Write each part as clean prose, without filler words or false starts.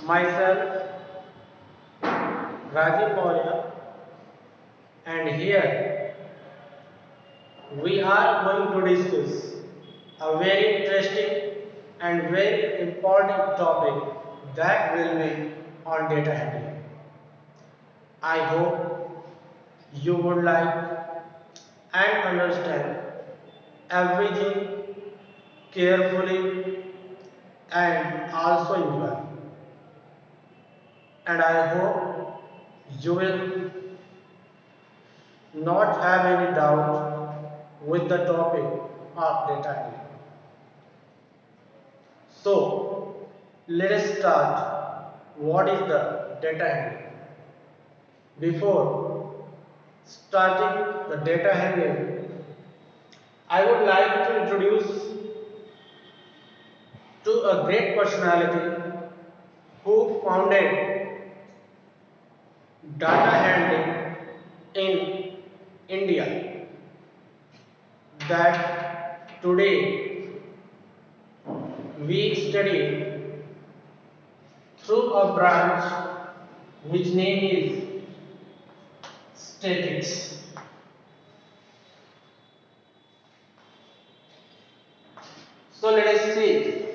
myself Rajiv Maurya, and here we are going to discuss a very interesting and very important topic that will be on data handling. I hope you would like and understand everything carefully and also enjoy. And I hope you will not have any doubt with the topic of data handling. So, let us start. What is the data handling? Before starting the data handling, I would like to introduce to a great personality who founded data handling in India, that today we study through a branch which name is statics. So let us see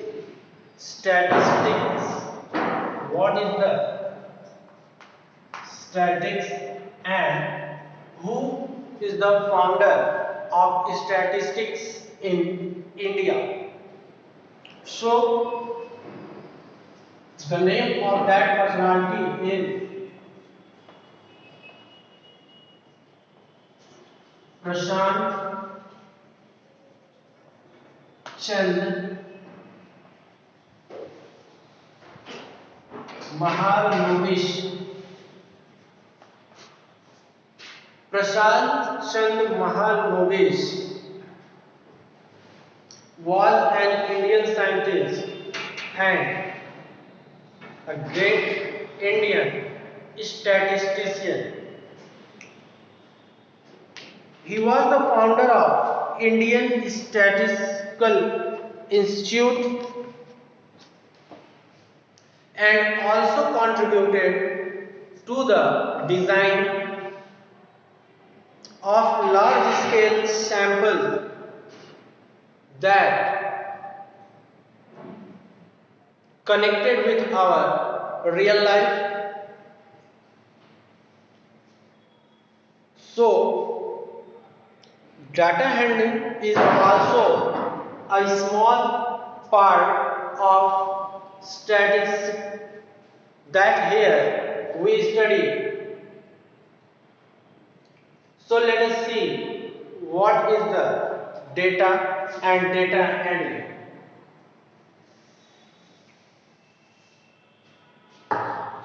statistics. What is the statics and who is the founder of statistics in India? So the name of that personality is Prashant Chand Mahalnobish. Prashant Chand Mahalnobish was an Indian scientist and a great Indian statistician. He was the founder of Indian Statistical Institute and also contributed to the design of large scale sample that connected with our real life. So data handling is also a small part of statistics that here we study. So let us see what is the data and data handling.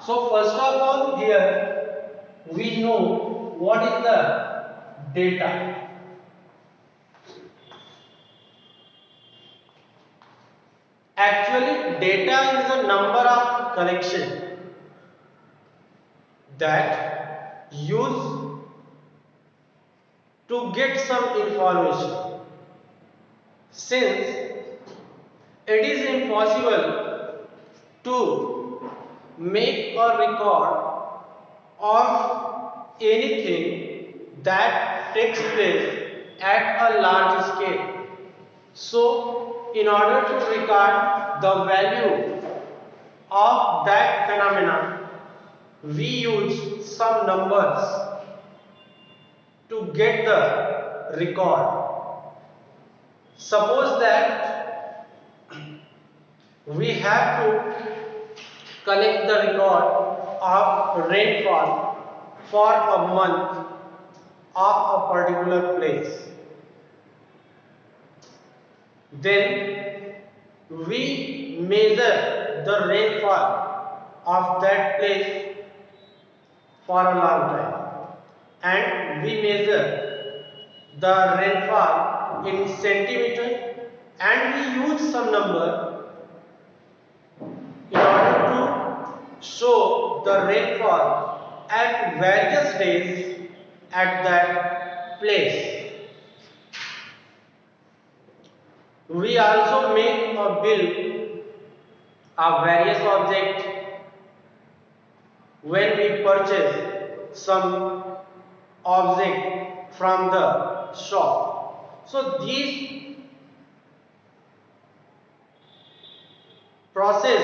So first of all, here we know what is the data. Actually, data is a number of collection that use to get some information. Since it is impossible to make a record of anything that takes place at a large scale. So, in order to record the value of that phenomenon, we use some numbers to get the record. Suppose that we have to collect the record of rainfall for a month of a particular place. Then we measure the rainfall of that place for a long time, and we measure the rainfall in centimeter, and we use some number in order to show the rainfall at various days at that place. We also make a bill of various objects when we purchase some object from the shop. So these process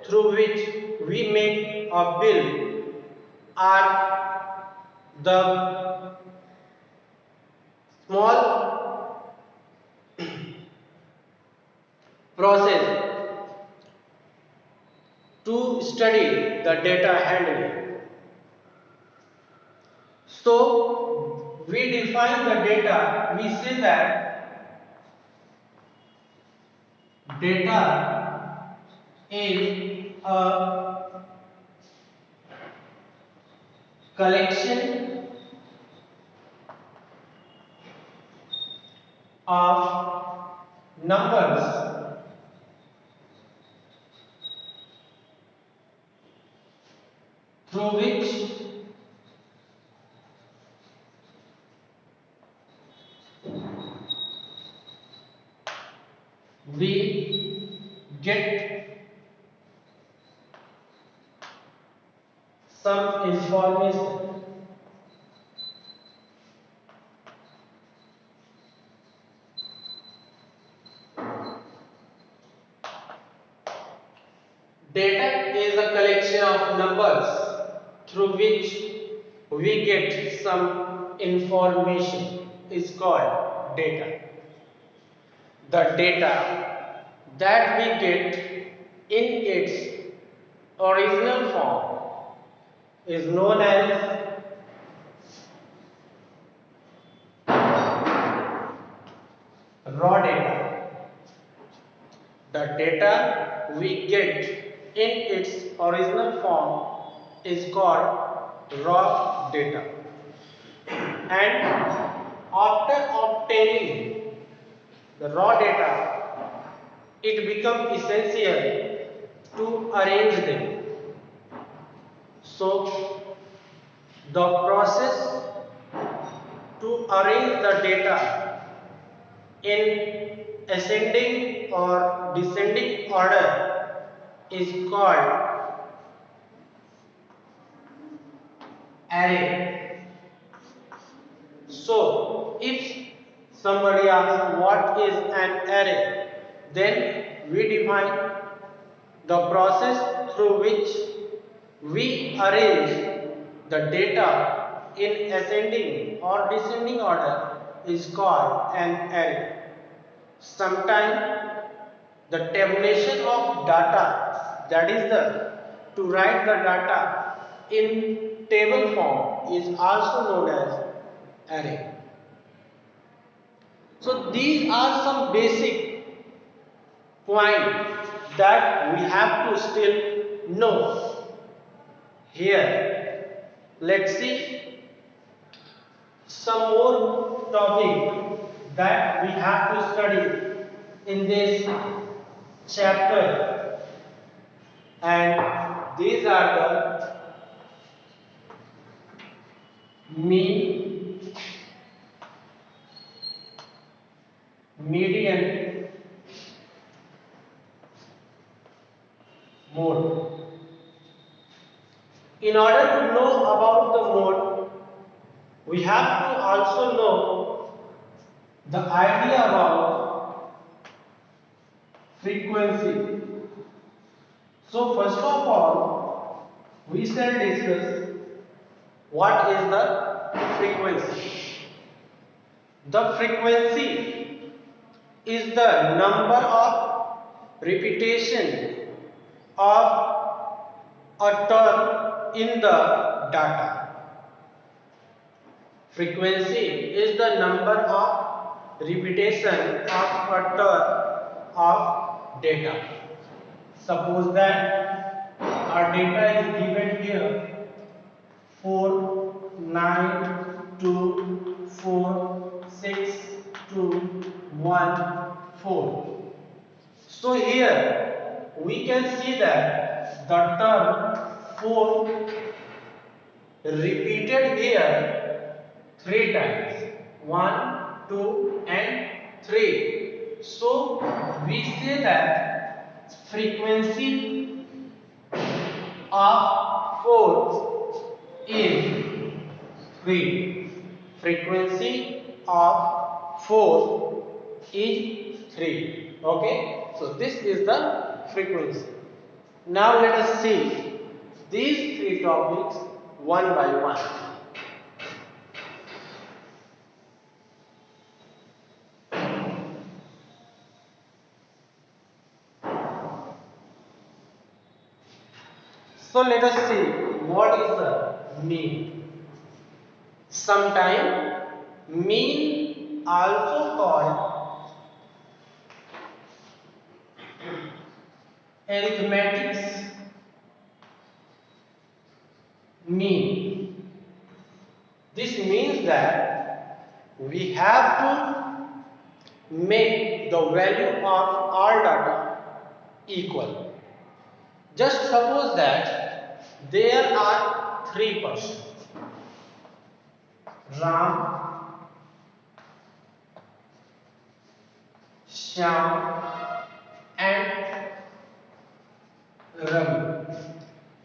through which we make a bill are the small process to study the data handling. So we define the data, we say that data is a collection of numbers through which we get some information. Data is a collection of numbers through which we get some information is called data. The data that we get in its original form is known as raw data. The data we get in its original form is called raw data. And after obtaining the raw data, it becomes essential to arrange them. So, the process to arrange the data in ascending or descending order is called array. So, if somebody asks what is an array, then we define the process through which we arrange the data in ascending or descending order is called an array. Sometimes the tabulation of data, that is to write the data in table form, is also known as array. So these are some basic points that we have to still know. Here, let's see some more topic that we have to study in this chapter, and these are the mean, median, mode. In order to know about the mode, we have to also know the idea about frequency. So first of all, we shall discuss what is the frequency. The frequency is the number of repetition of a term in the data. Frequency is the number of repetition of a term of data. Suppose that our data is given here 4, 9, 2, 4, 6, 2, 1, 4. So here we can see that the term 4 repeated here 3 times, 1, 2 and 3. So we say that frequency of 4 is 3. Frequency of 4 is 3. Okay, so this is the frequency. Now let us see these three topics one by one. So let us see what is the mean. Sometimes mean also called arithmetics mean. This means that we have to make the value of all data equal. Just suppose that there are three persons, Ram, Shyam and Ravi,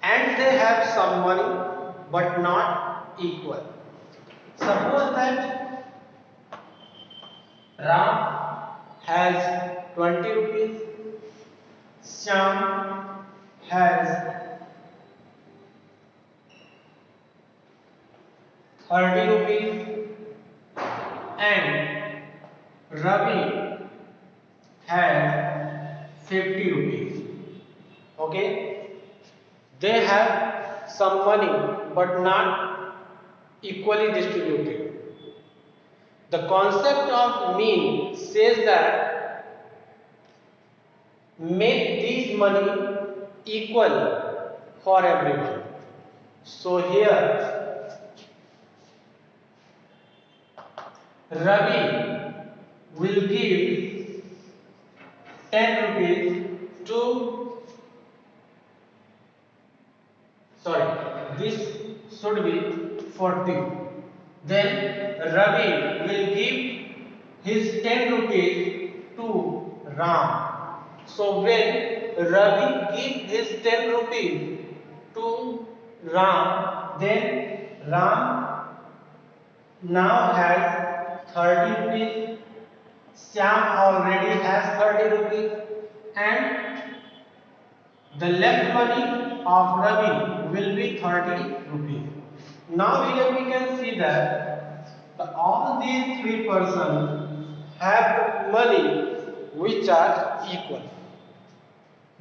and they have some money but not equal. Suppose that Ram has 20 rupees, Shyam has 30 rupees and Ravi has 50 rupees. Okay, they have some money but not equally distributed. The concept of mean says that make these money equal for everyone. So here Ravi will give 10 rupees to, sorry, this should be 40. Then Ravi will give his 10 rupees to Ram. So when Ravi gives his 10 rupees to Ram, then Ram now has 30 rupees, Shyam already has 30 rupees, and the left money of Ravi will be 30 rupees. Now here we can see that all these three persons have money which are equal.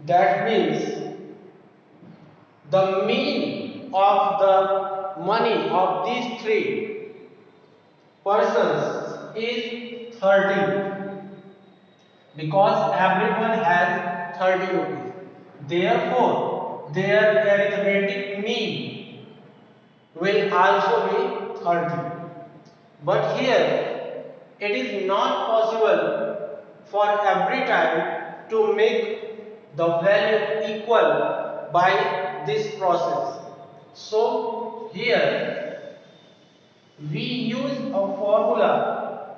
That means the mean of the money of these three persons is 30 because everyone has 30 rupees. Therefore, their arithmetic mean will also be 30. But here, it is not possible for every time to make the value equal by this process. So, here we use a formula,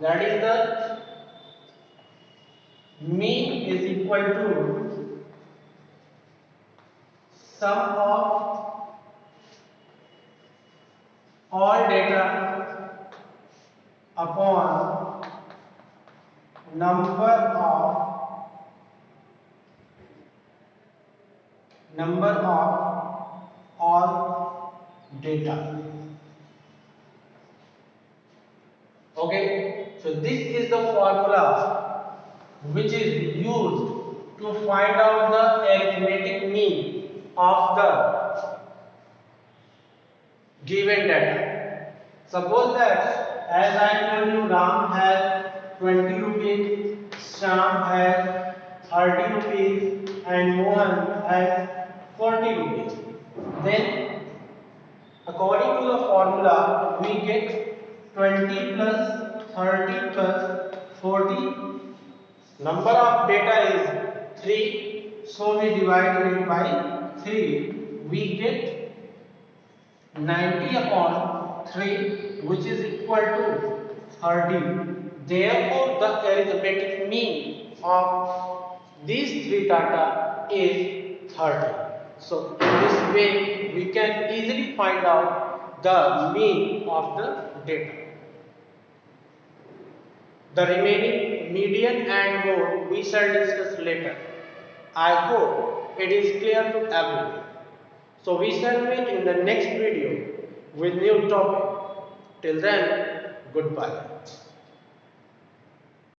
that is the mean is equal to sum of all data upon number of all data. Okay, so this is the formula which is used to find out the arithmetic mean of the given data. Suppose that, as I told you, Ram has 20 rupees, Shyam has 30 rupees and Mohan has 40 rupees. Then according to the formula we get 20 plus 30 plus 40. Number of data is 3, so we divide it by 3. We get 90 upon 3, which is equal to 30. Therefore, the arithmetic mean of these three data is 30. So in this way we can easily find out the mean of the data. The remaining median and mode we shall discuss later. I hope it is clear to everyone. So we shall meet in the next video with new topic. Till then, goodbye.